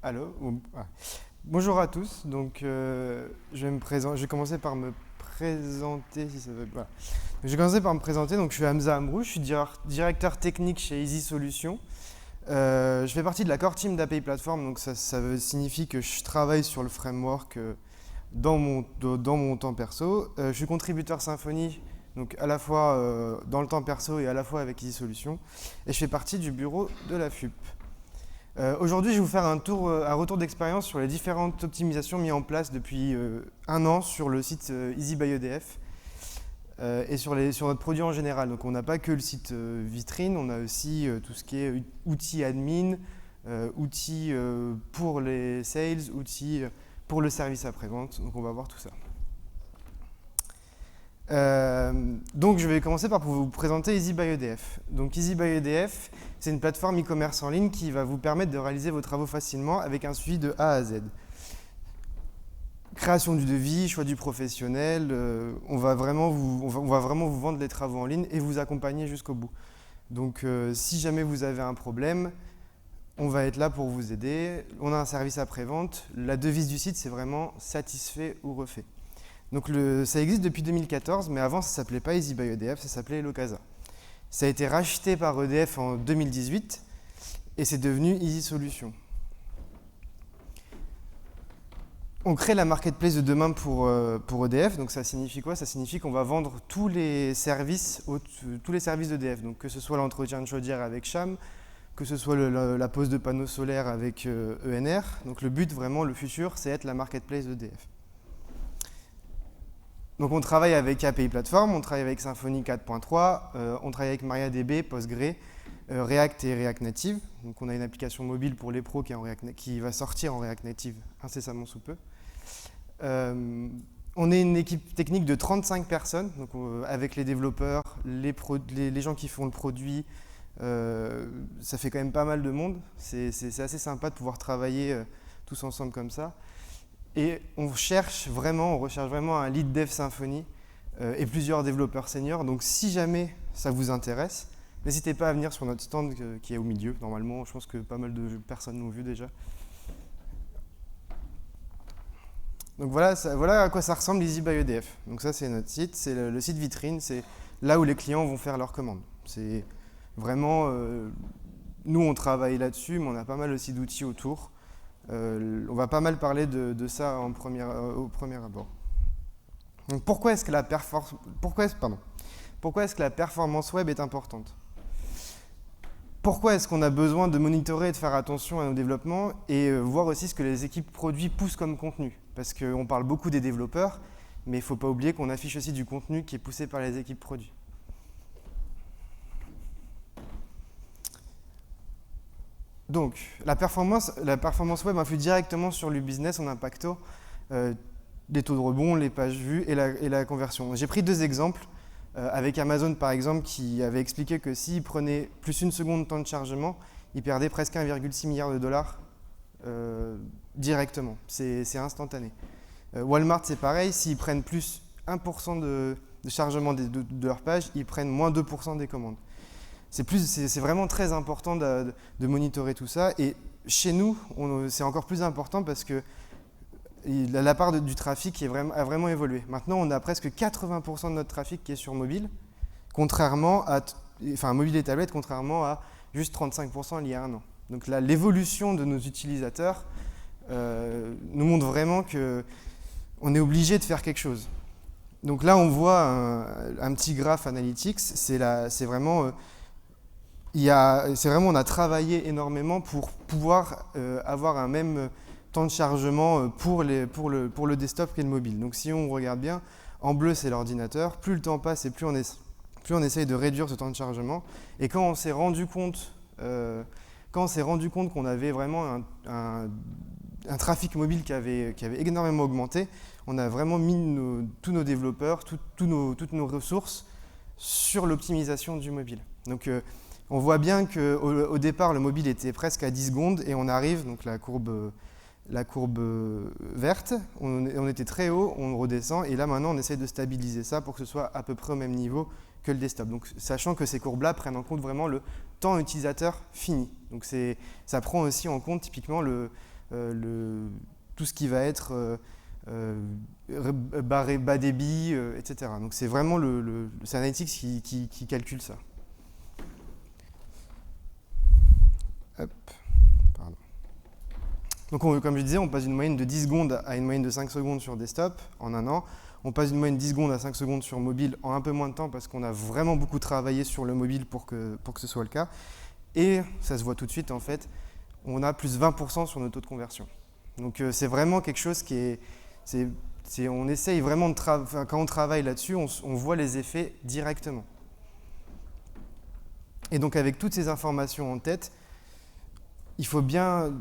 Allô? Bonjour à tous. Donc, je vais commencer par me présenter, si ça veut. Voilà. Je vais commencer par me présenter. Donc, je suis Hamza Amrou, je suis directeur technique chez Easy Solutions. Je fais partie de la core team d'API Platform. Donc, ça signifie que je travaille sur le framework dans mon temps perso. Je suis contributeur Symfony, donc à la fois dans le temps perso et à la fois avec Easy Solutions. Et je fais partie du bureau de la FUP. Aujourd'hui, je vais vous faire un retour d'expérience sur les différentes optimisations mises en place depuis un an sur le site Easy by EDF et sur notre produit en général. Donc, on n'a pas que le site vitrine, on a aussi tout ce qui est outils admin, outils pour les sales, outils pour le service après-vente. Donc, on va voir tout ça. Donc, je vais commencer par vous présenter Easy by EDF. Donc, Easy by EDF, c'est une plateforme e-commerce en ligne qui va vous permettre de réaliser vos travaux facilement avec un suivi de A à Z. Création du devis, choix du professionnel, on va vraiment vous vendre les travaux en ligne et vous accompagner jusqu'au bout. Donc, si jamais vous avez un problème, on va être là pour vous aider. On a un service après-vente. La devise du site, c'est vraiment satisfait ou refait. Donc ça existe depuis 2014, mais avant ça ne s'appelait pas Easy by EDF, ça s'appelait Locasa. Ça a été racheté par EDF en 2018 et c'est devenu Easy Solutions. On crée la marketplace de demain pour EDF, donc ça signifie quoi? Ça signifie qu'on va vendre tous les services d'EDF, donc que ce soit l'entretien de chaudière avec Cham, que ce soit la pose de panneaux solaires avec ENR. Donc le but, vraiment, le futur, c'est être la marketplace d'EDF. Donc on travaille avec API Platform, on travaille avec Symfony 4.3, on travaille avec MariaDB, Postgre, React et React Native. Donc on a une application mobile pour les pros qui va sortir en React Native incessamment sous peu. On est une équipe technique de 35 personnes, donc avec les développeurs, les gens qui font le produit. Ça fait quand même pas mal de monde. C'est assez sympa de pouvoir travailler tous ensemble comme ça. Et on recherche vraiment un lead dev Symfony et plusieurs développeurs seniors. Donc si jamais ça vous intéresse, n'hésitez pas à venir sur notre stand qui est au milieu. Normalement, je pense que pas mal de personnes l'ont vu déjà. Donc voilà à quoi ça ressemble Easy by EDF. Donc ça, c'est notre site, c'est le site vitrine, c'est là où les clients vont faire leurs commandes. C'est vraiment, nous on travaille là-dessus, mais on a pas mal aussi d'outils autour. On va pas mal parler de ça au premier abord. Donc pourquoi est-ce que la performance web est importante? Pourquoi est-ce qu'on a besoin de monitorer et de faire attention à nos développements et voir aussi ce que les équipes produits poussent comme contenu? Parce qu'on parle beaucoup des développeurs, mais il ne faut pas oublier qu'on affiche aussi du contenu qui est poussé par les équipes produits. Donc, la performance web influe directement sur le business en impactant les taux de rebond, les pages vues et la conversion. J'ai pris deux exemples avec Amazon par exemple qui avait expliqué que s'il prenait plus une seconde de temps de chargement, il perdait presque 1,6 milliard de dollars directement. C'est instantané. Walmart c'est pareil, s'ils prennent plus 1% de chargement de leur page, ils prennent moins 2% des commandes. C'est vraiment très important de monitorer tout ça. Et chez nous, c'est encore plus important parce que la part du trafic a vraiment évolué. Maintenant, on a presque 80% de notre trafic qui est sur mobile, mobile et tablette, contrairement à juste 35% il y a un an. Donc là, l'évolution de nos utilisateurs nous montre vraiment qu'on est obligé de faire quelque chose. Donc là, on voit un petit graphe analytics. C'est vraiment on a travaillé énormément pour pouvoir avoir un même temps de chargement pour le desktop et le mobile. Donc si on regarde bien, en bleu c'est l'ordinateur, plus le temps passe et plus on essaye de réduire ce temps de chargement. Et quand on s'est rendu compte qu'on avait vraiment un trafic mobile qui avait énormément augmenté, on a vraiment mis tous nos développeurs, toutes nos ressources sur l'optimisation du mobile. Donc on voit bien qu'au départ, le mobile était presque à 10 secondes et on arrive, donc la courbe verte, on était très haut, on redescend et là maintenant on essaie de stabiliser ça pour que ce soit à peu près au même niveau que le desktop. Donc sachant que ces courbes-là prennent en compte vraiment le temps utilisateur fini. Donc ça prend aussi en compte typiquement tout ce qui va être bas débit, etc. Donc c'est vraiment c'est Analytics qui calcule ça. Hop. Pardon. Donc comme je disais, on passe d'une moyenne de 10 secondes à une moyenne de 5 secondes sur desktop en un an. On passe d'une moyenne de 10 secondes à 5 secondes sur mobile en un peu moins de temps parce qu'on a vraiment beaucoup travaillé sur le mobile pour que ce soit le cas. Et ça se voit tout de suite en fait, on a plus 20% sur nos taux de conversion. Donc c'est vraiment quelque chose qui est... on essaye vraiment quand on travaille là-dessus, on voit les effets directement. Et donc avec toutes ces informations en tête, il faut bien,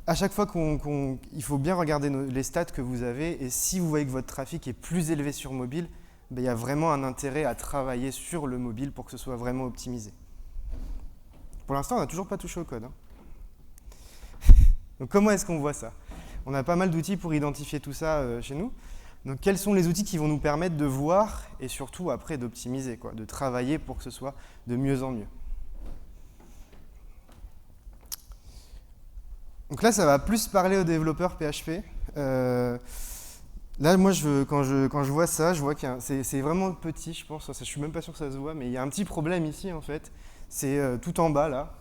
à chaque fois il faut bien regarder les stats que vous avez, et si vous voyez que votre trafic est plus élevé sur mobile, ben, il y a vraiment un intérêt à travailler sur le mobile pour que ce soit vraiment optimisé. Pour l'instant, on n'a toujours pas touché au code. Donc comment est-ce qu'on voit ça? On a pas mal d'outils pour identifier tout ça chez nous. Donc quels sont les outils qui vont nous permettre de voir et surtout après d'optimiser, de travailler pour que ce soit de mieux en mieux. Donc là, ça va plus parler aux développeurs PHP. Là, moi, quand je vois ça, je vois que c'est vraiment petit, je pense. Je suis même pas sûr que ça se voit, mais il y a un petit problème ici, en fait. C'est tout en bas, là.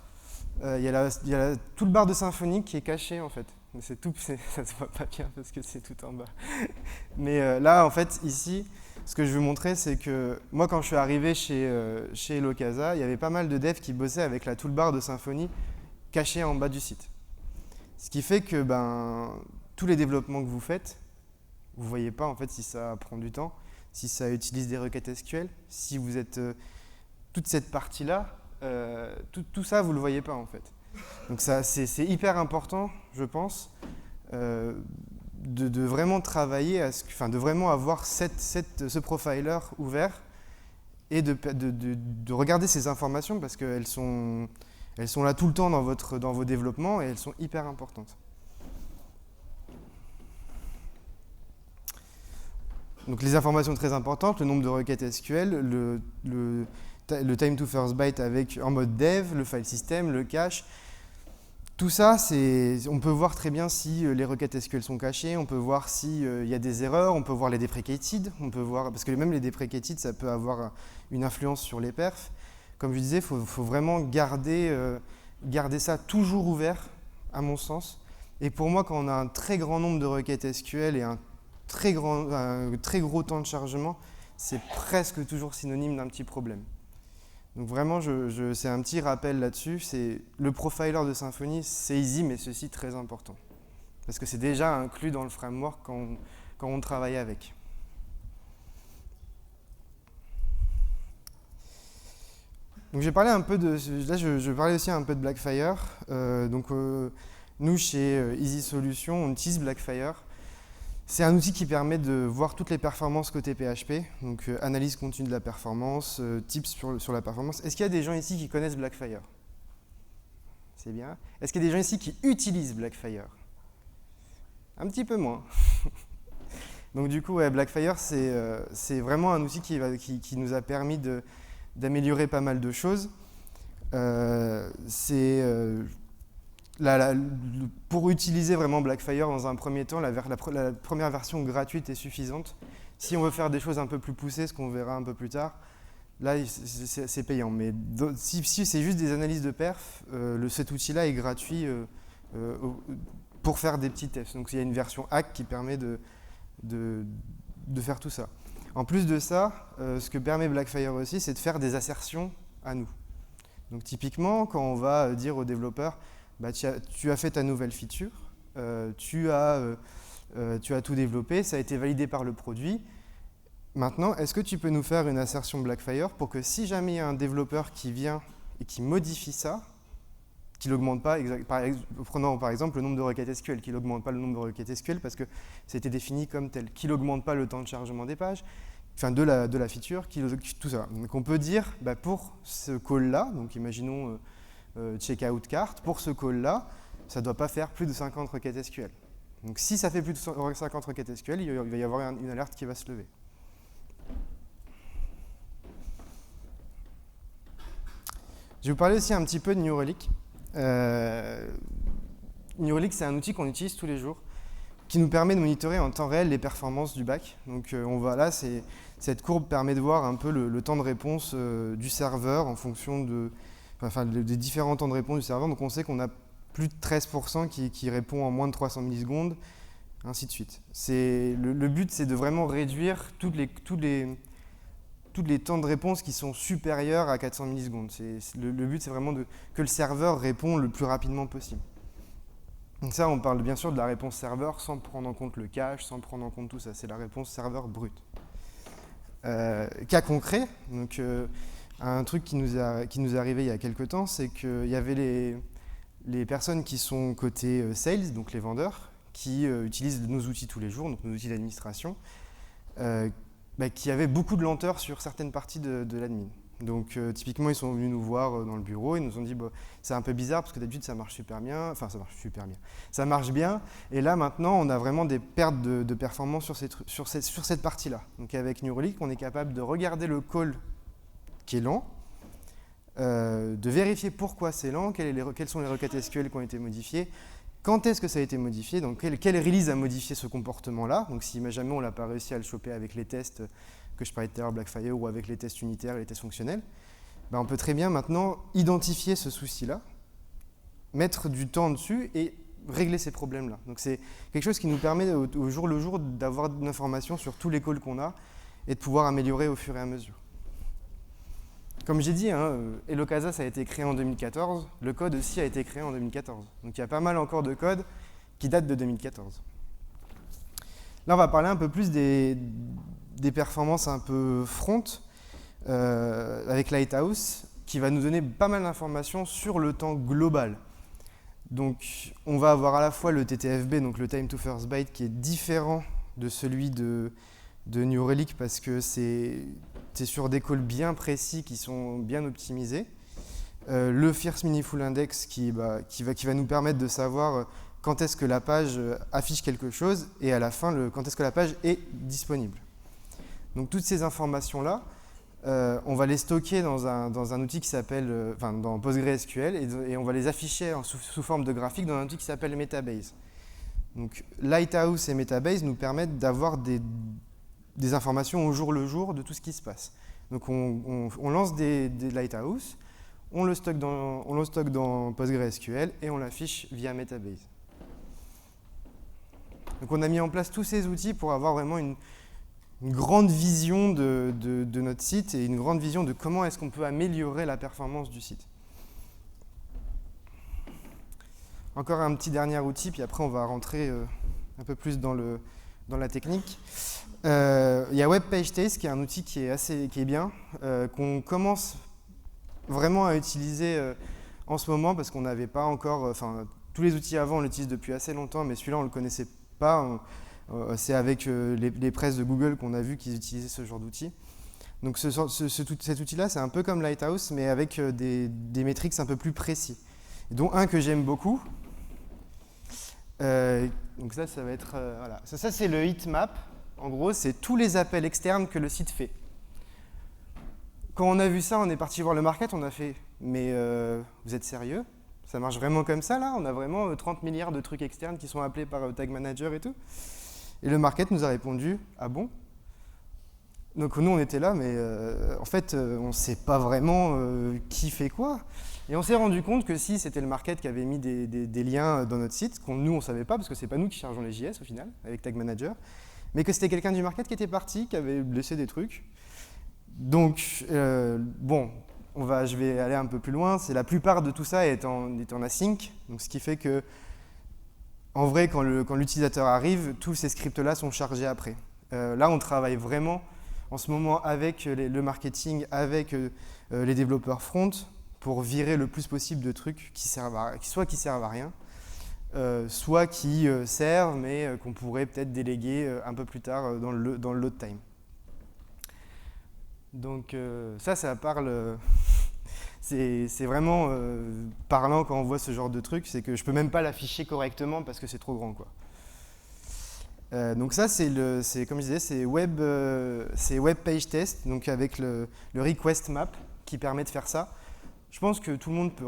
Il y a tout le bar de Symfony qui est caché, en fait. Mais ça se voit pas bien parce que c'est tout en bas. Mais là, en fait, ici, ce que je veux montrer, c'est que moi, quand je suis arrivé chez Locasa, il y avait pas mal de devs qui bossaient avec la toolbar de Symfony cachée en bas du site. Ce qui fait que tous les développements que vous faites, vous ne voyez pas en fait si ça prend du temps, si ça utilise des requêtes SQL, si vous êtes toute cette partie-là, tout ça, vous ne le voyez pas en fait. Donc c'est hyper important, je pense, de vraiment travailler, de vraiment avoir ce profiler ouvert et de regarder ces informations parce qu'elles sont là tout le temps dans vos développements et elles sont hyper importantes. Donc les informations très importantes, le nombre de requêtes SQL, le time to first byte en mode dev, le file system, le cache. Tout ça, on peut voir très bien si les requêtes SQL sont cachées, on peut voir s'il y a des erreurs, on peut voir les deprecated, parce que même les deprecated, ça peut avoir une influence sur les perfs. Comme je disais, il faut vraiment garder ça toujours ouvert, à mon sens. Et pour moi, quand on a un très grand nombre de requêtes SQL et un très gros temps de chargement, c'est presque toujours synonyme d'un petit problème. Donc vraiment, c'est un petit rappel là-dessus. Le profiler de Symfony, c'est easy, mais ceci très important. Parce que c'est déjà inclus dans le framework quand on travaille avec. Donc je vais parler un peu je vais parler aussi un peu de Blackfire. Nous, chez Easy Solutions, on utilise Blackfire. C'est un outil qui permet de voir toutes les performances côté PHP, donc analyse continue de la performance, tips sur la performance. Est-ce qu'il y a des gens ici qui connaissent Blackfire? C'est bien. Est-ce qu'il y a des gens ici qui utilisent Blackfire? Un petit peu moins. Donc du coup, Blackfire, c'est vraiment un outil qui nous a permis d'améliorer pas mal de choses. Pour utiliser vraiment Blackfire dans un premier temps, la première version gratuite est suffisante. Si on veut faire des choses un peu plus poussées, ce qu'on verra un peu plus tard, là c'est payant. Mais si c'est juste des analyses de perf, cet outil-là est gratuit pour faire des petits tests. Donc il y a une version hack qui permet de faire tout ça. En plus de ça, ce que permet Blackfire aussi, c'est de faire des assertions à nous. Donc typiquement, quand on va dire aux développeurs, tu as fait ta nouvelle feature, tu as tout développé, ça a été validé par le produit. Maintenant, est-ce que tu peux nous faire une assertion Blackfire pour que si jamais il y a un développeur qui vient et qui modifie ça, qu'il n'augmente pas, prenons par exemple le nombre de requêtes SQL, qu'il n'augmente pas le nombre de requêtes SQL parce que ça a été défini comme tel, qu'il n'augmente pas le temps de chargement des pages, de la feature, tout ça. Donc on peut dire, pour ce call-là, donc imaginons checkout cart, pour ce call-là, ça ne doit pas faire plus de 50 requêtes SQL. Donc si ça fait plus de 50 requêtes SQL, il va y avoir une alerte qui va se lever. Je vais vous parler aussi un petit peu de New Relic. New Relic, c'est un outil qu'on utilise tous les jours, qui nous permet de monitorer en temps réel les performances du back. Donc on va là, cette courbe permet de voir un peu le temps de réponse du serveur en fonction des différents temps de réponse du serveur. Donc on sait qu'on a plus de 13% qui répond en moins de 300 millisecondes, ainsi de suite. Le but, c'est de vraiment réduire tous les temps de réponse qui sont supérieurs à 400 millisecondes. Le but, c'est vraiment que le serveur répond le plus rapidement possible. Donc ça, on parle bien sûr de la réponse serveur sans prendre en compte le cache, sans prendre en compte tout ça. C'est la réponse serveur brute. Cas concret, donc, un truc qui nous est arrivé il y a quelques temps, c'est qu'il y avait les personnes qui sont côté sales, donc les vendeurs, qui utilisent nos outils tous les jours, donc nos outils d'administration, qui avaient beaucoup de lenteur sur certaines parties de l'admin. Donc typiquement, ils sont venus nous voir dans le bureau, ils nous ont dit c'est un peu bizarre parce que d'habitude ça marche super bien, ça marche bien, et là maintenant on a vraiment des pertes de performance sur cette partie-là. Donc avec New Relic, on est capable de regarder le call qui est lent, de vérifier pourquoi c'est lent, quelles sont les requêtes SQL qui ont été modifiées, quand est-ce que ça a été modifié, donc quelle release a modifié ce comportement-là, donc si jamais on n'a pas réussi à le choper avec les tests que je parlais tout à l'heure, Blackfire, ou avec les tests unitaires et les tests fonctionnels, on peut très bien maintenant identifier ce souci-là, mettre du temps dessus et régler ces problèmes-là. Donc c'est quelque chose qui nous permet au jour le jour d'avoir de l'information sur tous les calls qu'on a et de pouvoir améliorer au fur et à mesure. Comme j'ai dit, Elocasa, ça a été créé en 2014, le code aussi a été créé en 2014. Donc il y a pas mal encore de code qui date de 2014. Là, on va parler un peu plus des performances un peu front avec Lighthouse, qui va nous donner pas mal d'informations sur le temps global. Donc on va avoir à la fois le TTFB, donc le time to first byte, qui est différent de celui de New Relic parce que c'est sur des calls bien précis qui sont bien optimisés. Le First Meaningful Index qui va nous permettre de savoir quand est-ce que la page affiche quelque chose et à la fin, quand est-ce que la page est disponible. Donc toutes ces informations-là, on va les stocker dans un outil qui s'appelle, dans PostgreSQL et on va les afficher sous forme de graphique dans un outil qui s'appelle Metabase. Donc Lighthouse et Metabase nous permettent d'avoir des informations au jour le jour de tout ce qui se passe. Donc on lance des Lighthouse, on le stocke dans PostgreSQL et on l'affiche via Metabase. Donc on a mis en place tous ces outils pour avoir vraiment une grande vision de notre site et une grande vision de comment est-ce qu'on peut améliorer la performance du site. Encore un petit dernier outil, puis après on va rentrer un peu plus dans la technique. Il y a WebPageTest qui est un outil qui est bien, qu'on commence vraiment à utiliser en ce moment parce qu'on n'avait pas encore, tous les outils avant on l'utilise depuis assez longtemps, mais celui-là on ne le connaissait pas. C'est avec les presses de Google qu'on a vu qu'ils utilisaient ce genre d'outil. Donc cet outil-là, c'est un peu comme Lighthouse, mais avec des métriques un peu plus précis. Et dont un que j'aime beaucoup. Donc ça va être... voilà. Ça c'est le heatmap. En gros, c'est tous les appels externes que le site fait. Quand on a vu ça, on est parti voir le market, on a fait « Mais vous êtes sérieux ? Ça marche vraiment comme ça, là ? On a vraiment 30 milliards de trucs externes qui sont appelés par Tag Manager et tout ?» Et le market nous a répondu « Ah bon ?» Donc nous, on était là, mais en fait, on ne sait pas vraiment qui fait quoi. Et on s'est rendu compte que si c'était le market qui avait mis des liens dans notre site, nous, on ne savait pas, parce que ce n'est pas nous qui chargeons les JS au final, avec Tag Manager, mais que c'était quelqu'un du market qui était parti, qui avait laissé des trucs. Donc, je vais aller un peu plus loin. C'est la plupart de tout ça est en async, donc ce qui fait que en vrai, quand l'utilisateur arrive, tous ces scripts-là sont chargés après. Là, on travaille vraiment en ce moment avec le marketing, avec les développeurs front, pour virer le plus possible de trucs qui servent à rien, soit qui servent, mais qu'on pourrait peut-être déléguer un peu plus tard dans le load time. Donc ça parle... C'est vraiment parlant quand on voit ce genre de truc, c'est que je ne peux même pas l'afficher correctement parce que c'est trop grand, quoi. Donc ça, comme je disais, c'est WebPageTest, donc avec le request map qui permet de faire ça. je pense que tout le monde peut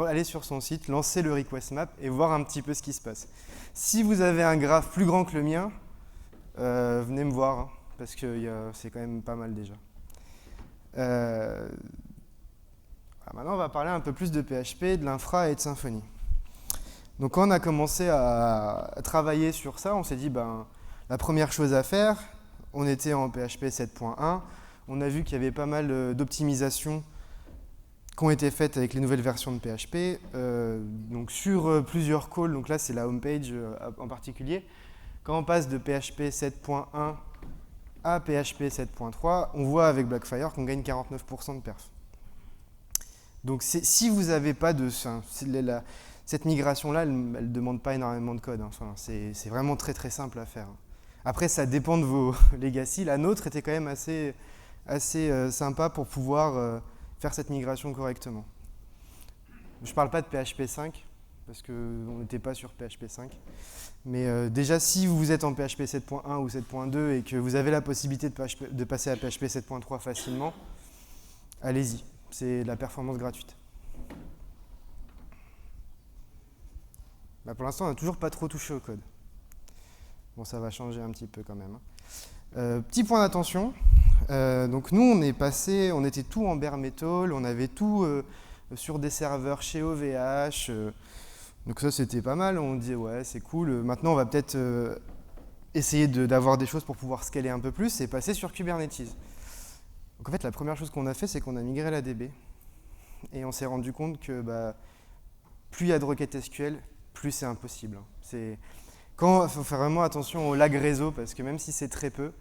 aller sur son site, lancer le request map et voir un petit peu ce qui se passe. Si vous avez un graphe plus grand que le mien, venez me voir, hein, parce que c'est quand même pas mal déjà. Maintenant, on va parler un peu plus de PHP, de l'infra et de Symfony. Donc quand on a commencé à travailler sur ça, on s'est dit, la première chose à faire, on était en PHP 7.1, on a vu qu'il y avait pas mal d'optimisations qui ont été faites avec les nouvelles versions de PHP, donc sur plusieurs calls, donc là c'est la homepage en particulier. Quand on passe de PHP 7.1 à PHP 7.3, on voit avec Blackfire qu'on gagne 49% de perf. Donc si vous n'avez pas de... Cette migration-là, elle ne demande pas énormément de code. Hein. Enfin, c'est vraiment très très simple à faire. Après, ça dépend de vos legacy. La nôtre était quand même assez sympa pour pouvoir faire cette migration correctement. Je ne parle pas de PHP 5, parce qu'on n'était pas sur PHP 5. Mais déjà, si vous êtes en PHP 7.1 ou 7.2 et que vous avez la possibilité de passer à PHP 7.3 facilement, allez-y. C'est de la performance gratuite. Pour l'instant, on n'a toujours pas trop touché au code. Bon, ça va changer un petit peu quand même. Petit point d'attention. Donc nous, on était tout en bare metal, on avait tout sur des serveurs chez OVH. Donc ça, c'était pas mal. On disait, ouais, c'est cool. Maintenant, on va peut-être essayer d'avoir des choses pour pouvoir scaler un peu plus et passer sur Kubernetes. Donc en fait, la première chose qu'on a fait, c'est qu'on a migré la DB. Et on s'est rendu compte que plus il y a de requêtes SQL, plus c'est impossible. Il faut faire vraiment attention au lag réseau, parce que même si c'est très peu,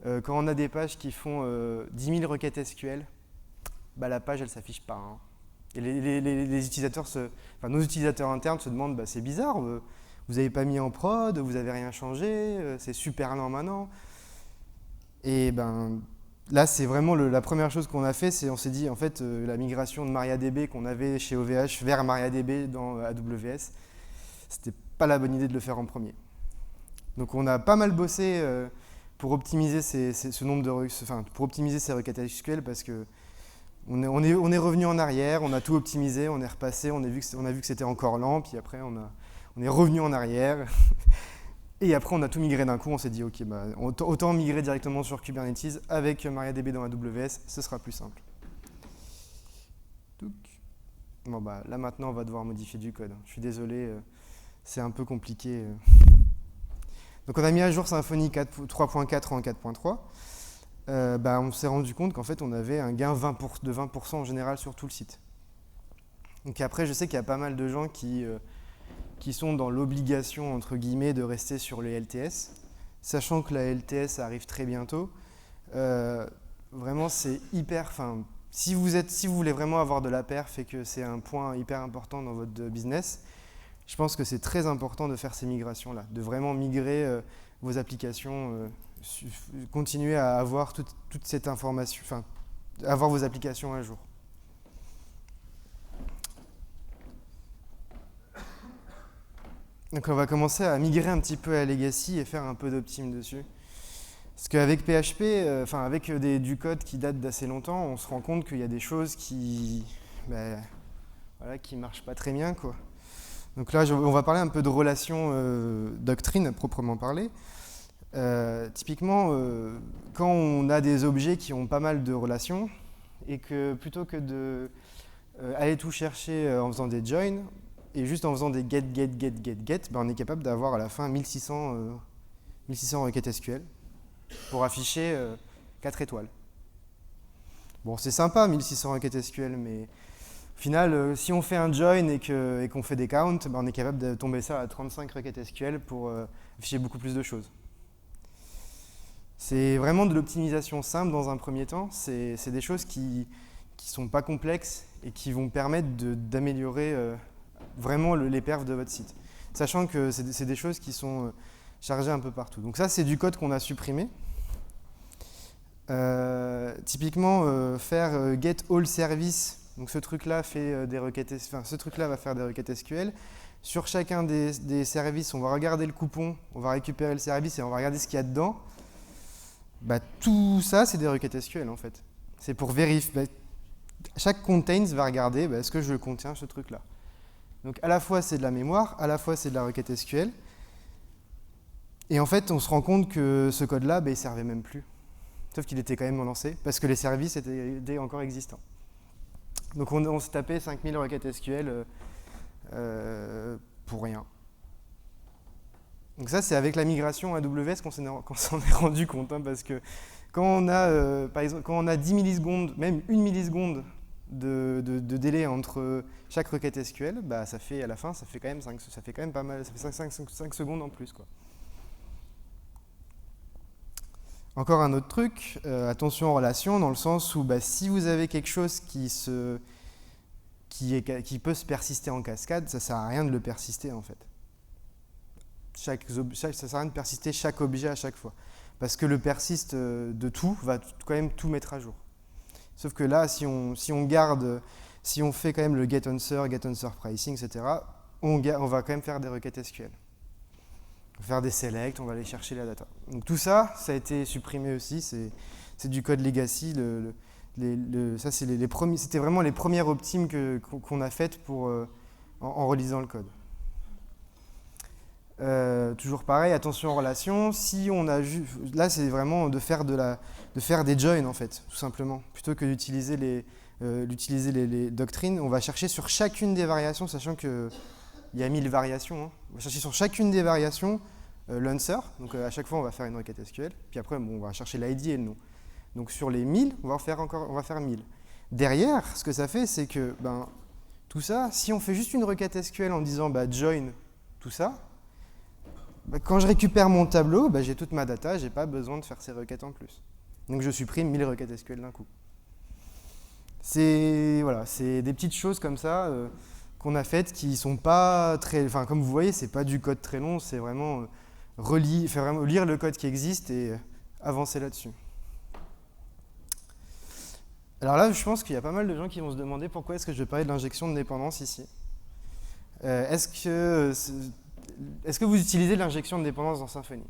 quand on a des pages qui font 10 000 requêtes SQL, la page, elle ne s'affiche pas. Hein. Et les utilisateurs, nos utilisateurs internes se demandent, c'est bizarre, vous n'avez pas mis en prod, vous n'avez rien changé, c'est super lent maintenant. Et là, c'est vraiment la première chose qu'on a fait, c'est on s'est dit, en fait, la migration de MariaDB qu'on avait chez OVH vers MariaDB dans AWS, c'était pas la bonne idée de le faire en premier. Donc on a pas mal bossé pour optimiser pour optimiser ces requêtes SQL, parce que on est revenu en arrière, on a tout optimisé, on est repassé, on a vu que c'était encore lent, puis après on est revenu en arrière. Et après, on a tout migré d'un coup, on s'est dit, ok, autant migrer directement sur Kubernetes avec MariaDB dans AWS, ce sera plus simple. Bon, là maintenant, on va devoir modifier du code. Je suis désolé, c'est un peu compliqué. Donc on a mis à jour Symfony 3.4 en 4.3. On s'est rendu compte qu'en fait, on avait un gain de 20% en général sur tout le site. Donc après, je sais qu'il y a pas mal de gens qui sont dans l'obligation, entre guillemets, de rester sur les LTS, sachant que la LTS arrive très bientôt. Vraiment, c'est hyper... Si vous voulez vraiment avoir de la perf et que c'est un point hyper important dans votre business, je pense que c'est très important de faire ces migrations-là, de vraiment migrer vos applications, continuer à avoir toute cette information, avoir vos applications à jour. Donc on va commencer à migrer un petit peu à Legacy et faire un peu d'optime dessus. Parce qu'avec PHP, avec du code qui date d'assez longtemps, on se rend compte qu'il y a des choses qui marchent pas très bien, quoi. Donc là, on va parler un peu de relations doctrine, proprement parler. Typiquement, quand on a des objets qui ont pas mal de relations, et que plutôt que de aller tout chercher en faisant des joins, et juste en faisant des get, on est capable d'avoir à la fin 1600 requêtes SQL pour afficher 4 étoiles. Bon, c'est sympa 1600 requêtes SQL, mais au final, si on fait un join et qu'on fait des counts, on est capable de tomber ça à 35 requêtes SQL pour afficher beaucoup plus de choses. C'est vraiment de l'optimisation simple dans un premier temps. C'est des choses qui sont pas complexes et qui vont permettre d'améliorer vraiment les perfs de votre site. Sachant que c'est des choses qui sont chargées un peu partout. Donc ça, c'est du code qu'on a supprimé. Typiquement, faire get all service. Donc ce truc-là va faire des requêtes SQL. Sur chacun des services, on va regarder le coupon, on va récupérer le service et on va regarder ce qu'il y a dedans. Tout ça, c'est des requêtes SQL en fait. C'est pour vérifier. chaque contains va regarder est-ce que je contiens ce truc-là. Donc à la fois c'est de la mémoire, à la fois c'est de la requête SQL. Et en fait, on se rend compte que ce code-là, il ne servait même plus. Sauf qu'il était quand même lancé, parce que les services étaient encore existants. Donc on s'est tapé 5000 requêtes SQL pour rien. Donc ça, c'est avec la migration AWS qu'on s'en est rendu compte, hein, parce que quand on a, par exemple, quand on a 10 millisecondes, même 1 milliseconde de délai entre chaque requête SQL, ça fait à la fin, ça fait quand même pas mal, ça fait 5 secondes en plus, quoi. Encore un autre truc, attention aux relations, dans le sens où si vous avez quelque chose qui peut se persister en cascade, ça ne sert à rien de le persister en fait. Ça ne sert à rien de persister chaque objet à chaque fois. Parce que le persiste de tout va quand même tout mettre à jour. Sauf que là, si on fait quand même le get answer pricing, etc., on va quand même faire des requêtes SQL. On va faire des selects, on va aller chercher la data. Donc tout ça, ça a été supprimé aussi, c'est du code legacy. Ça, c'était vraiment les premières optimes qu'on a faites en relisant le code. Toujours pareil, attention aux relations. Si on a là, c'est vraiment de faire des joins en fait, tout simplement. Plutôt que d'utiliser les doctrines, on va chercher sur chacune des variations, sachant qu'il y a 1000 variations. Hein. On va chercher sur chacune des variations l'answer. Donc à chaque fois, on va faire une requête SQL. Puis après, on va chercher l'ID et le nom. Donc sur les 1000, on va faire 1000. Derrière, ce que ça fait, c'est que tout ça, si on fait juste une requête SQL en disant join tout ça, quand je récupère mon tableau, j'ai toute ma data, je n'ai pas besoin de faire ces requêtes en plus. Donc je supprime 1000 requêtes SQL d'un coup. C'est des petites choses comme ça qu'on a faites qui sont pas très... Enfin, comme vous voyez, c'est pas du code très long, c'est vraiment lire le code qui existe et avancer là-dessus. Alors là, je pense qu'il y a pas mal de gens qui vont se demander pourquoi est-ce que je vais parler de l'injection de dépendance ici. Est-ce que vous utilisez l'injection de dépendance dans Symfony?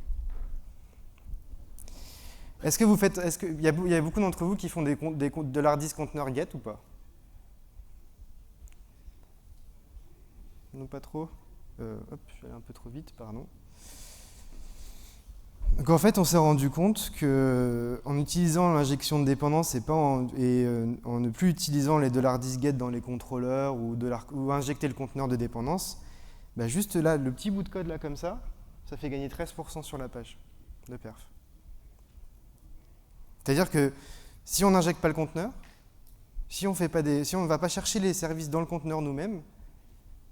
Il y a beaucoup d'entre vous qui font de l'hardis conteneur get ou pas? Non, pas trop. Je vais aller un peu trop vite, pardon. Donc en fait, on s'est rendu compte qu'en utilisant l'injection de dépendance et en ne plus utilisant les $get dans les contrôleurs ou injecter le conteneur de dépendance, juste là, le petit bout de code là comme ça fait gagner 13% sur la page de perf. C'est-à-dire que si on n'injecte pas le conteneur, si on ne va pas chercher les services dans le conteneur nous-mêmes,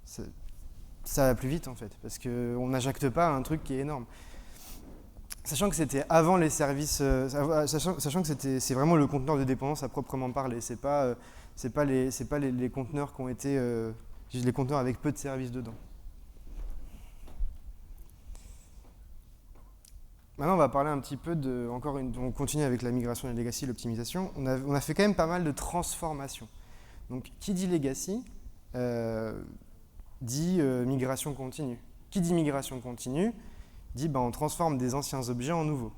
ça va plus vite en fait, parce qu'on n'injecte pas un truc qui est énorme. Sachant que c'était avant les services, sachant que c'est vraiment le conteneur de dépendance à proprement parler, c'est pas les conteneurs qui ont été les conteneurs avec peu de services dedans. Maintenant, on va parler un petit peu on continue avec la migration et la legacy, l'optimisation. On a fait quand même pas mal de transformations. Donc, qui dit legacy dit migration continue. Qui dit migration continue dit on transforme des anciens objets en nouveaux.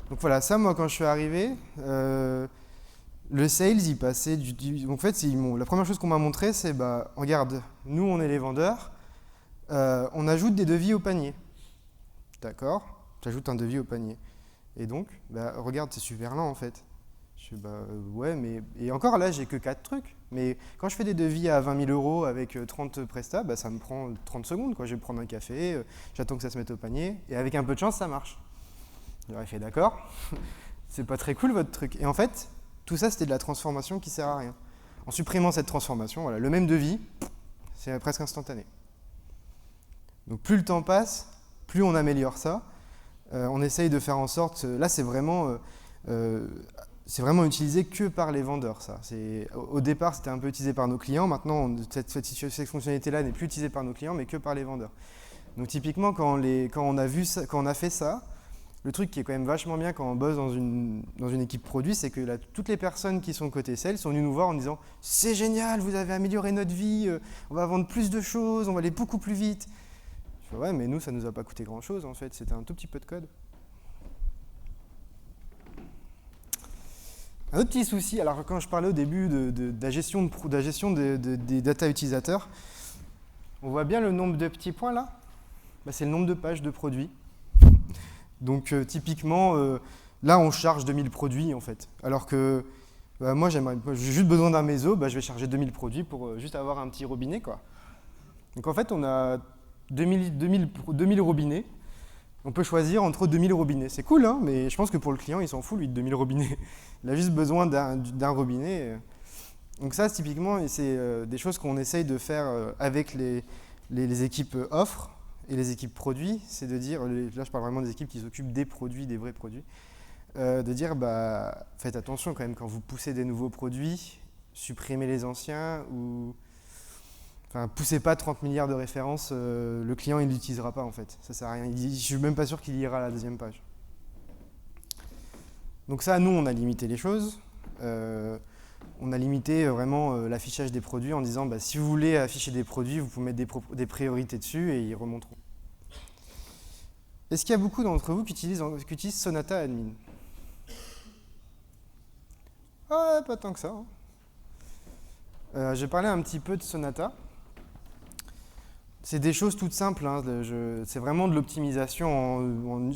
Donc voilà, ça, moi, quand je suis arrivé, le sales, il passait donc en fait, la première chose qu'on m'a montré, c'est regarde, nous, on est les vendeurs. On ajoute des devis au panier. D'accord? J'ajoute un devis au panier. Et donc, regarde, c'est super lent en fait. Je fais, ouais, mais... Et encore là, j'ai que 4 trucs. Mais quand je fais des devis à 20 000 € avec 30 prestats, ça me prend 30 secondes. Quoi. Je vais prendre un café, j'attends que ça se mette au panier. Et avec un peu de chance, ça marche. J'aurais fait d'accord. C'est pas très cool votre truc. Et en fait, tout ça, c'était de la transformation qui sert à rien. En supprimant cette transformation, voilà, le même devis, c'est presque instantané. Donc plus le temps passe, plus on améliore ça. On essaye de faire en sorte... Là, c'est vraiment utilisé que par les vendeurs. Ça. Au départ, c'était un peu utilisé par nos clients. Maintenant, cette fonctionnalité-là n'est plus utilisée par nos clients, mais que par les vendeurs. Donc typiquement, quand on a fait ça, le truc qui est quand même vachement bien quand on bosse dans une équipe produit, c'est que toutes les personnes qui sont côté sales sont venues nous voir en disant « C'est génial, vous avez amélioré notre vie, on va vendre plus de choses, on va aller beaucoup plus vite. » Je fais, ouais, mais nous, ça ne nous a pas coûté grand-chose, en fait. C'était un tout petit peu de code. Un autre petit souci, alors quand je parlais au début de la gestion, de la gestion des data utilisateurs, on voit bien le nombre de petits points là. Bah, c'est le nombre de pages de produits. Donc typiquement, là on charge 2000 produits en fait. Alors que moi j'ai juste besoin d'un méso, bah, je vais charger 2000 produits pour juste avoir un petit robinet, quoi. Donc en fait on a 2000 robinets. On peut choisir entre 2000 robinets. C'est cool, hein, mais je pense que pour le client, il s'en fout, lui, de 2000 robinets. Il a juste besoin d'un robinet. Donc ça, typiquement, c'est des choses qu'on essaye de faire avec les équipes offres et les équipes produits. C'est de dire, là je parle vraiment des équipes qui s'occupent des produits, des vrais produits, de dire, bah, faites attention quand même quand vous poussez des nouveaux produits, supprimez les anciens ou... Enfin, poussez pas 30 milliards de références, le client il l'utilisera pas en fait, ça sert à rien. Je suis même pas sûr qu'il lira la deuxième page. Donc ça, nous on a limité les choses. On a limité vraiment l'affichage des produits en disant bah, si vous voulez afficher des produits, vous pouvez mettre des priorités dessus et ils remonteront. Est-ce qu'il y a beaucoup d'entre vous qui utilisent Sonata Admin? Ah, pas tant que ça. Hein. J'ai parlé un petit peu de Sonata. C'est des choses toutes simples, hein. C'est vraiment de l'optimisation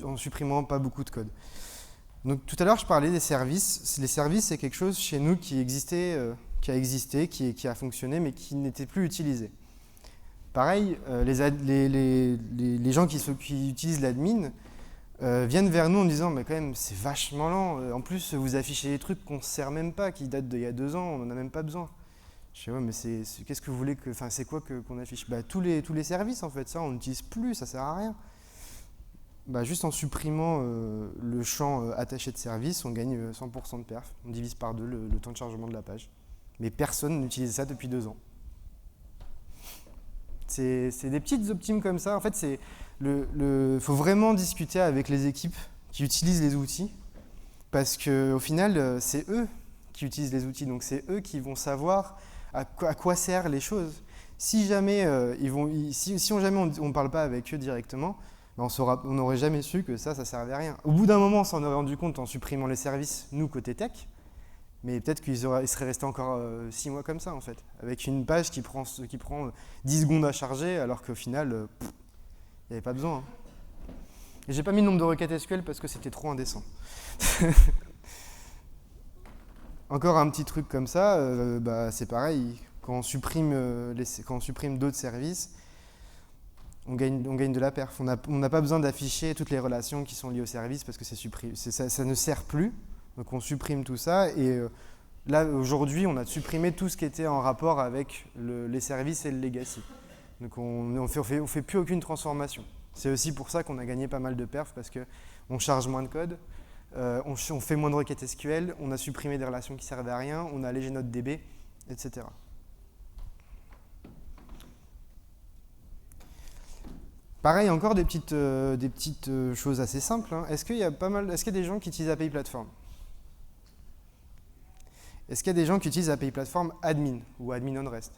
en supprimant pas beaucoup de code. Donc tout à l'heure je parlais des services. Les services c'est quelque chose chez nous qui existait, qui a fonctionné mais qui n'était plus utilisé. Pareil, les gens qui utilisent l'admin viennent vers nous en disant mais quand même c'est vachement lent. En plus vous affichez des trucs qu'on ne sert même pas, qui datent d'il y a 2 ans, on n'en a même pas besoin. Je sais, ouais, mais qu'est-ce que vous voulez que. Enfin, c'est quoi qu'on affiche? Bah, tous les services, en fait, ça, on n'utilise plus, ça sert à rien. Bah, juste en supprimant le champ attaché de service, on gagne 100% de perf. On divise par 2 le temps de chargement de la page. Mais personne n'utilise ça depuis 2 ans. C'est des petites optimes comme ça. En fait, faut vraiment discuter avec les équipes qui utilisent les outils. Parce qu'au final, c'est eux qui utilisent les outils. Donc, c'est eux qui vont savoir à quoi servent les choses. Si jamais jamais on ne parle pas avec eux directement, ben on n'aurait jamais su que ça servait à rien. Au bout d'un moment, on s'en aurait rendu compte en supprimant les services, nous, côté tech, mais peut-être qu'ils seraient restés encore 6 mois comme ça, en fait, avec une page qui prend 10 secondes à charger, alors qu'au final, il n'y avait pas besoin. Hein. Et j'ai pas mis le nombre de requêtes SQL parce que c'était trop indécent. Encore un petit truc comme ça, bah, c'est pareil, quand on supprime d'autres services, on gagne de la perf. On n'a pas besoin d'afficher toutes les relations qui sont liées au service parce que ça ne sert plus. Donc on supprime tout ça et là aujourd'hui on a supprimé tout ce qui était en rapport avec les services et le legacy. Donc on fait plus aucune transformation. C'est aussi pour ça qu'on a gagné pas mal de perf parce qu'on charge moins de code. On fait moins de requêtes SQL, on a supprimé des relations qui ne servaient à rien, on a allégé notre DB, etc. Pareil, encore des petites choses assez simples. Hein. Est-ce qu'il y a des gens qui utilisent API Platform? Est-ce qu'il y a des gens qui utilisent API Platform admin ou admin on rest?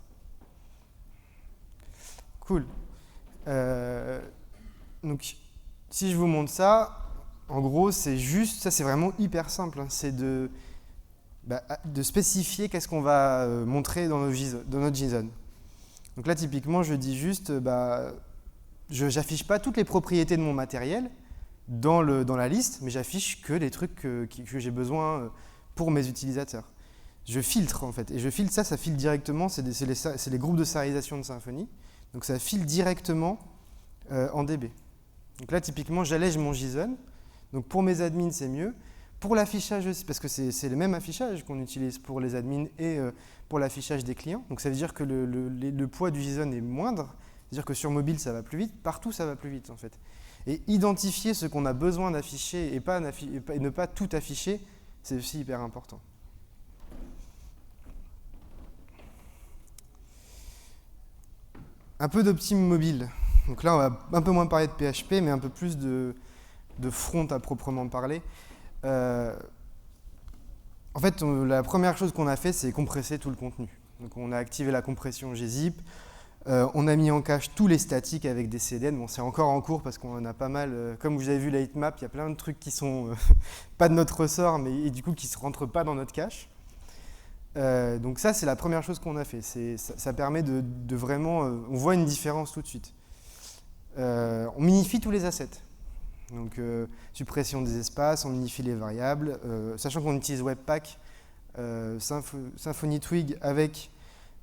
Cool. Donc, si je vous montre ça, en gros, c'est vraiment hyper simple. Hein. C'est de spécifier qu'est-ce qu'on va montrer dans notre JSON. Donc là, typiquement, je dis juste, je n'affiche pas toutes les propriétés de mon matériel dans la liste, mais j'affiche que les trucs que j'ai besoin pour mes utilisateurs. Je filtre, en fait. Et ça file directement, c'est les groupes de serialisation de Symfony. Donc ça file directement en DB. Donc là, typiquement, j'allège mon JSON. Donc pour mes admins, c'est mieux. Pour l'affichage aussi, parce que c'est le même affichage qu'on utilise pour les admins et pour l'affichage des clients. Donc ça veut dire que le poids du JSON est moindre. C'est-à-dire que sur mobile, ça va plus vite. Partout, ça va plus vite, en fait. Et identifier ce qu'on a besoin d'afficher et ne pas tout afficher, c'est aussi hyper important. Un peu d'optime mobile. Donc là, on va un peu moins parler de PHP, mais un peu plus de front à proprement parler. En fait, la première chose qu'on a fait, c'est compresser tout le contenu. Donc on a activé la compression gzip. On a mis en cache tous les statiques avec des CDN. Bon, c'est encore en cours parce qu'on en a pas mal. Comme vous avez vu la heatmap, il y a plein de trucs qui sont pas de notre ressort, mais et du coup qui ne rentrent pas dans notre cache. Donc ça, c'est la première chose qu'on a fait. Ça permet de vraiment... on voit une différence tout de suite. On minifie tous les assets. Donc suppression des espaces, on minifie les variables, sachant qu'on utilise Webpack, Symfony Twig avec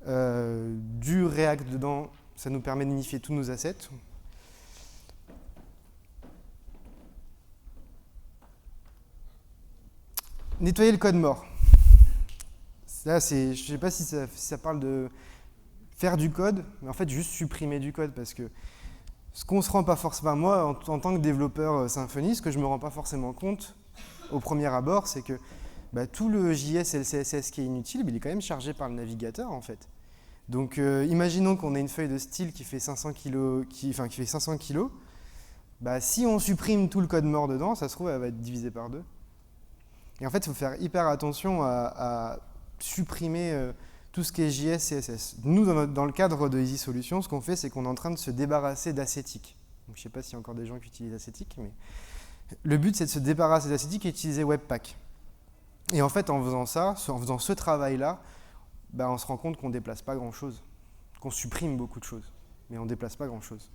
du React dedans, ça nous permet de minifier tous nos assets. Nettoyer le code mort. Là, je ne sais pas si ça parle de faire du code, mais en fait juste supprimer du code, parce que ce qu'on ne se rend pas forcément, moi en tant que développeur Symfony, ce que je ne me rends pas forcément compte au premier abord, c'est que tout le JS et le CSS qui est inutile, il est quand même chargé par le navigateur en fait. Donc imaginons qu'on ait une feuille de style qui fait 500 kg, qui fait 500 kg, si on supprime tout le code mort dedans, ça se trouve, elle va être divisée par 2. Et en fait, il faut faire hyper attention à supprimer tout ce qui est JS, CSS. Nous, dans le cadre de Easy Solutions, ce qu'on fait, c'est qu'on est en train de se débarrasser d'Ascetic. Je ne sais pas s'il y a encore des gens qui utilisent Ascetic, mais le but, c'est de se débarrasser d'Ascetic et d'utiliser Webpack. Et en fait, en faisant ça, en faisant ce travail-là, on se rend compte qu'on ne déplace pas grand-chose, qu'on supprime beaucoup de choses, mais on ne déplace pas grand-chose.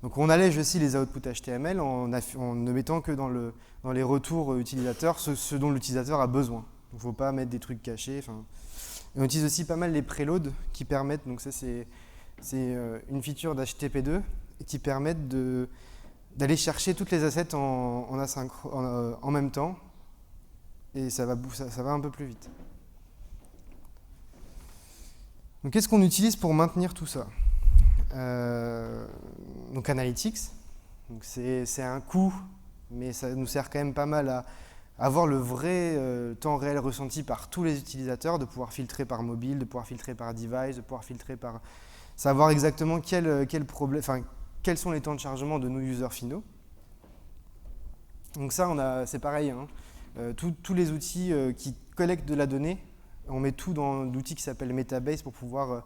Donc on allège aussi les outputs HTML en ne mettant que dans les retours utilisateurs ce dont l'utilisateur a besoin. Il ne faut pas mettre des trucs cachés. Et on utilise aussi pas mal les preloads qui permettent, donc ça c'est une feature d'HTTP2 qui permettent d'aller chercher toutes les assets en même temps, et ça va un peu plus vite. Donc qu'est-ce qu'on utilise pour maintenir tout ça ? Donc Analytics, c'est un coût, mais ça nous sert quand même pas mal à avoir le vrai temps réel ressenti par tous les utilisateurs, de pouvoir filtrer par mobile, de pouvoir filtrer par device, de pouvoir filtrer par... savoir exactement quels sont les temps de chargement de nos users finaux. Donc ça, c'est pareil, hein. Tous les outils qui collectent de la donnée, on met tout dans l'outil qui s'appelle Metabase pour pouvoir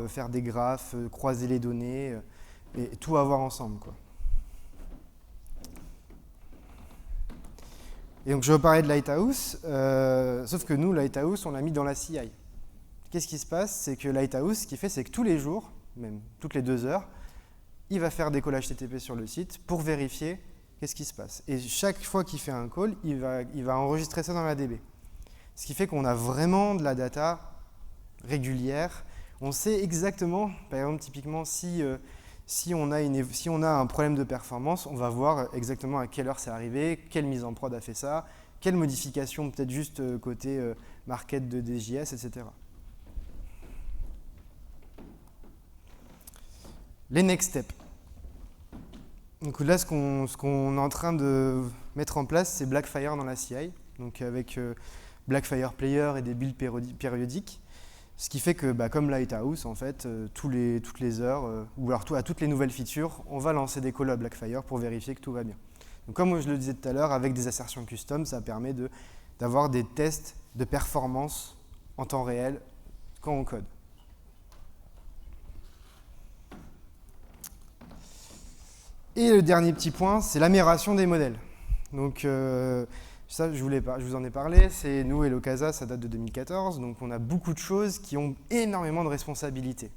faire des graphes, croiser les données, et tout avoir ensemble, quoi. Et donc je vais parler de Lighthouse, sauf que nous, Lighthouse, on l'a mis dans la CI. Qu'est-ce qui se passe? C'est que Lighthouse, ce qu'il fait, c'est que tous les jours, même toutes les 2 heures, il va faire des calls HTTP sur le site pour vérifier qu'est-ce qui se passe. Et chaque fois qu'il fait un call, il va enregistrer ça dans la DB. Ce qui fait qu'on a vraiment de la data régulière. On sait exactement, par exemple, typiquement, si on a un problème de performance, on va voir exactement à quelle heure c'est arrivé, quelle mise en prod a fait ça, quelle modification, peut-être juste côté market de DJS, etc. Les next steps. Donc là, ce qu'on est en train de mettre en place, c'est Blackfire dans la CI, donc avec Blackfire Player et des builds périodiques. Ce qui fait que, comme Lighthouse, en fait, toutes les heures, ou alors à toutes les nouvelles features, on va lancer des calls à Blackfire pour vérifier que tout va bien. Donc, comme je le disais tout à l'heure, avec des assertions custom, ça permet d'avoir des tests de performance en temps réel quand on code. Et le dernier petit point, c'est l'amélioration des modèles. Donc, ça, je vous en ai parlé, c'est nous et l'Ocasa, ça date de 2014, donc on a beaucoup de choses qui ont énormément de responsabilités.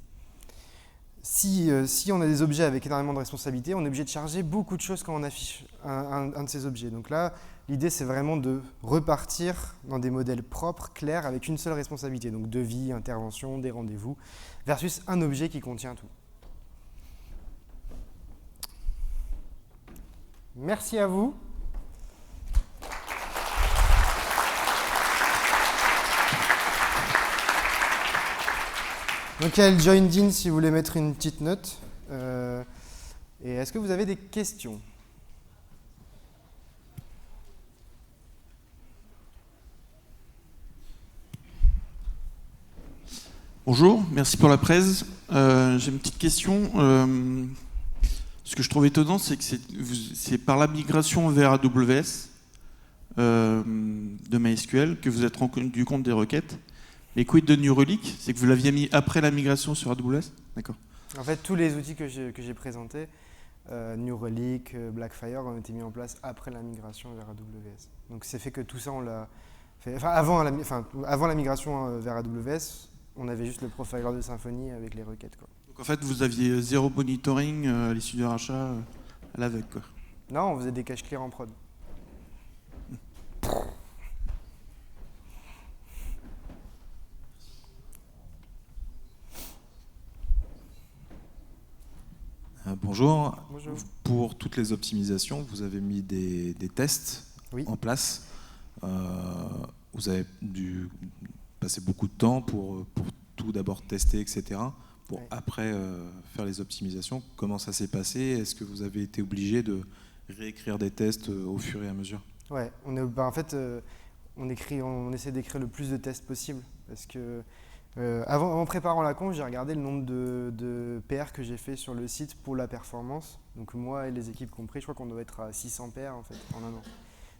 Si on a des objets avec énormément de responsabilités, on est obligé de charger beaucoup de choses quand on affiche un de ces objets. Donc là, l'idée, c'est vraiment de repartir dans des modèles propres, clairs, avec une seule responsabilité. Donc devis, intervention, des rendez-vous, versus un objet qui contient tout. Merci à vous. Donc il y a le joined in si vous voulez mettre une petite note. Et est-ce que vous avez des questions? Bonjour, merci pour la presse. J'ai une petite question. Ce que je trouve étonnant, c'est que c'est par la migration vers AWS de MySQL que vous êtes rendu compte des requêtes. Et quid de New Relic? C'est que vous l'aviez mis après la migration sur AWS? D'accord. En fait, tous les outils que j'ai présentés, New Relic, Blackfire, ont été mis en place après la migration vers AWS. Donc c'est fait que tout ça, on l'a fait. Enfin, avant la migration vers AWS, on avait juste le profiler de Symfony avec les requêtes, quoi. Donc en fait, vous aviez zéro monitoring à l'issue du rachat à l'avec, quoi. Non, on faisait des caches clear en prod. Bonjour. Bonjour. Pour toutes les optimisations, vous avez mis des tests en place. Vous avez dû passer beaucoup de temps pour tout d'abord tester, etc. Pour après faire les optimisations. Comment ça s'est passé? Est-ce que vous avez été obligé de réécrire des tests au fur et à mesure? Ouais, en fait, on essaie d'écrire le plus de tests possible. Parce que en préparant la conf, j'ai regardé le nombre de PR que j'ai fait sur le site pour la performance. Donc moi et les équipes compris, je crois qu'on doit être à 600 PR en fait, en un an.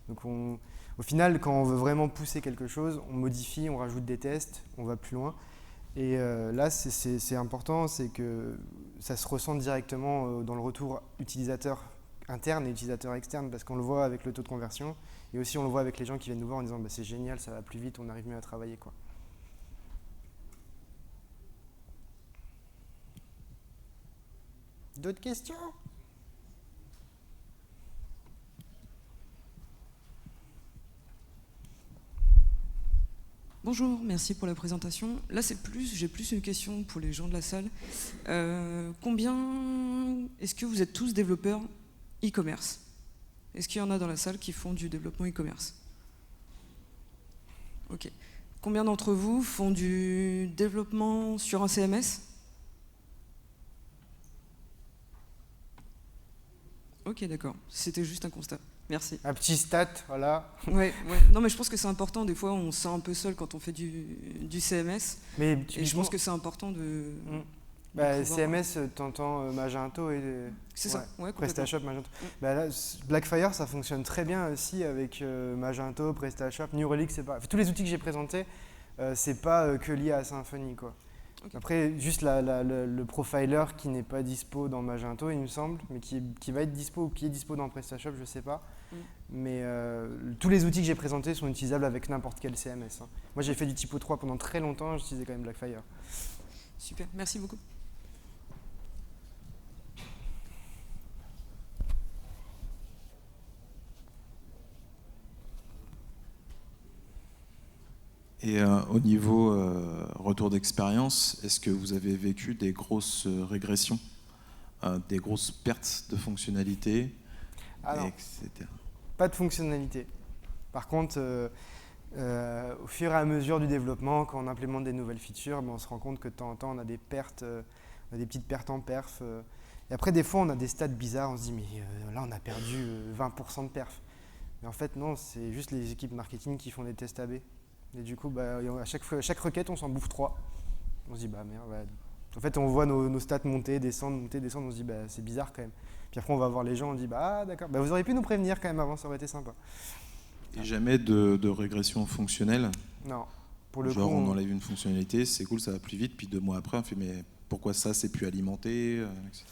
Donc au final, quand on veut vraiment pousser quelque chose, on modifie, on rajoute des tests, on va plus loin. Et là, c'est important, c'est que ça se ressent directement dans le retour utilisateur interne et utilisateur externe, parce qu'on le voit avec le taux de conversion, et aussi on le voit avec les gens qui viennent nous voir en disant bah, c'est génial, ça va plus vite, on arrive mieux à travailler, quoi. D'autres questions? Bonjour, merci pour la présentation. Là, j'ai plus une question pour les gens de la salle. Est-ce que vous êtes tous développeurs e-commerce? Est-ce qu'il y en a dans la salle qui font du développement e-commerce? Ok. Combien d'entre vous font du développement sur un CMS? Ok, d'accord. C'était juste un constat. Merci. Un petit stat, voilà. Ouais. Non, mais je pense que c'est important. Des fois, on se sent un peu seul quand on fait du CMS. Mais et je pense que c'est important de. CMS, t'entends Magento et. C'est ça, ouais, PrestaShop, Magento. Là, Blackfire, ça fonctionne très bien aussi avec Magento, PrestaShop, New Relic, c'est pas. Tous les outils que j'ai présentés, c'est pas que lié à Symfony, quoi. Okay. Après, juste le profiler qui n'est pas dispo dans Magento, il me semble, mais qui va être dispo ou qui est dispo dans PrestaShop, je sais pas. Mais tous les outils que j'ai présentés sont utilisables avec n'importe quel CMS. Hein. Moi, j'ai fait du Typo 3 pendant très longtemps, j'utilisais quand même Blackfire. Super, merci beaucoup. Et au niveau retour d'expérience, est-ce que vous avez vécu des grosses régressions, des grosses pertes de fonctionnalités, etc. Pas de fonctionnalité. Par contre, au fur et à mesure du développement, quand on implémente des nouvelles features, on se rend compte que de temps en temps, on a des pertes, on a des petites pertes en perf. Et après, des fois, on a des stats bizarres, on se dit, mais là, on a perdu 20% de perf. Mais en fait, non, c'est juste les équipes marketing qui font des tests AB. Et du coup, à chaque requête, on s'en bouffe 3. On se dit, bah merde. Ouais. En fait, on voit nos stats monter, descendre, on se dit, bah c'est bizarre quand même. Puis après, on va voir les gens, on dit, bah d'accord, vous auriez pu nous prévenir quand même avant, ça aurait été sympa. Et jamais de régression fonctionnelle? Non. Pour le Genre, coup, on enlève une fonctionnalité, c'est cool, ça va plus vite, puis 2 mois après, on fait, mais pourquoi ça, c'est plus alimenté, etc.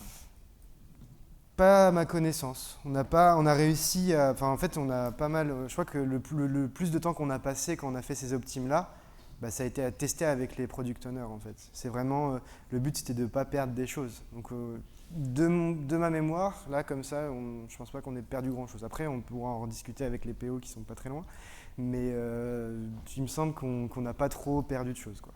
Pas à ma connaissance. On a réussi à. Enfin, en fait, on a pas mal. Je crois que le plus de temps qu'on a passé quand on a fait ces optimes-là, ça a été à tester avec les product owners, en fait. C'est vraiment. Le but, c'était de ne pas perdre des choses. Donc, de ma mémoire, là, comme ça, je pense pas qu'on ait perdu grand-chose. Après, on pourra en rediscuter avec les PO qui sont pas très loin. Mais il me semble qu'on n'a pas trop perdu de choses, quoi.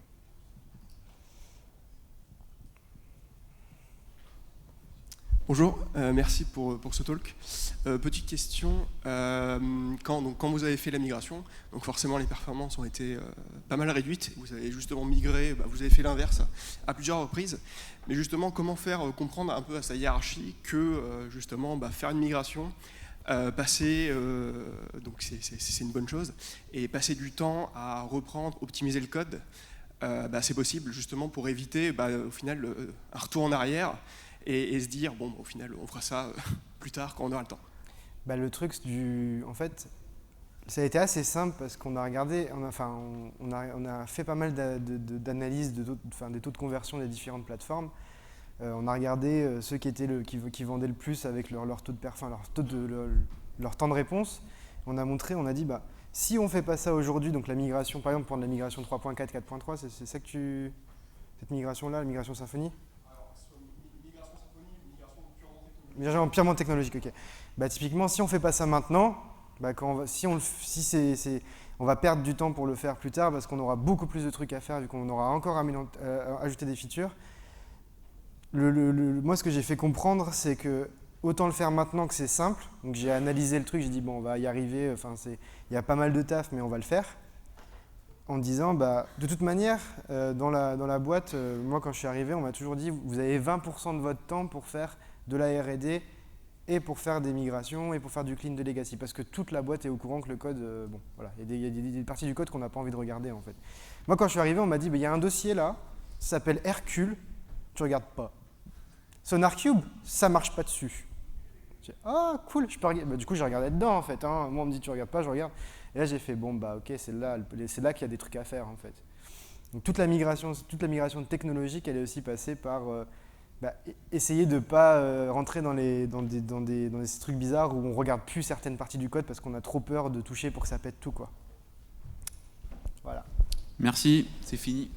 Bonjour, merci pour ce talk. Petite question, quand vous avez fait la migration, donc forcément les performances ont été pas mal réduites, vous avez justement migré, vous avez fait l'inverse à plusieurs reprises, mais justement comment faire comprendre un peu à sa hiérarchie que justement faire une migration, passer, donc c'est une bonne chose, et passer du temps à reprendre, optimiser le code, c'est possible justement pour éviter au final un retour en arrière, et se dire, bon, au final, on fera ça plus tard quand on aura le temps. Le truc en fait, Ça a été assez simple parce qu'on a regardé, on a fait pas mal d'analyses des taux de conversion des différentes plateformes. On a regardé ceux qui vendaient le plus avec leur taux de leur temps de réponse. On a dit, bah, si on ne fait pas ça aujourd'hui, donc la migration, par exemple, pour la migration 3.4, 4.3, c'est ça que cette migration-là, la migration Symfony? Alors, migration Symfony, migration purement technologique. Migration purement technologique, ok. Bah, typiquement, si on ne fait pas ça maintenant, bah, on va perdre du temps pour le faire plus tard parce qu'on aura beaucoup plus de trucs à faire vu qu'on aura encore ajouté des features. Moi, ce que j'ai fait comprendre, c'est que autant le faire maintenant que c'est simple. Donc j'ai analysé le truc, j'ai dit bon, on va y arriver, il y a pas mal de taf, mais on va le faire. En disant, bah, de toute manière, dans la boîte, moi quand je suis arrivé, on m'a toujours dit, vous avez 20% de votre temps pour faire de la R&D et pour faire des migrations et pour faire du clean de legacy. Parce que toute la boîte est au courant que le code, il y a des parties du code qu'on n'a pas envie de regarder en fait. Moi quand je suis arrivé, on m'a dit, bah, il y a un dossier là, ça s'appelle Hercule, tu regardes pas. SonarCube, ça marche pas dessus. J'ai dit, ah cool, je peux regarder. Bah, du coup j'ai regardé dedans en fait. Moi on me dit tu regardes pas, je regarde. Et là j'ai fait bon bah ok, c'est là qu'il y a des trucs à faire en fait. Donc toute la migration technologique, elle est aussi passée par essayer de ne pas rentrer dans des trucs bizarres où on regarde plus certaines parties du code parce qu'on a trop peur de toucher pour que ça pète tout quoi. Voilà. Merci, c'est fini.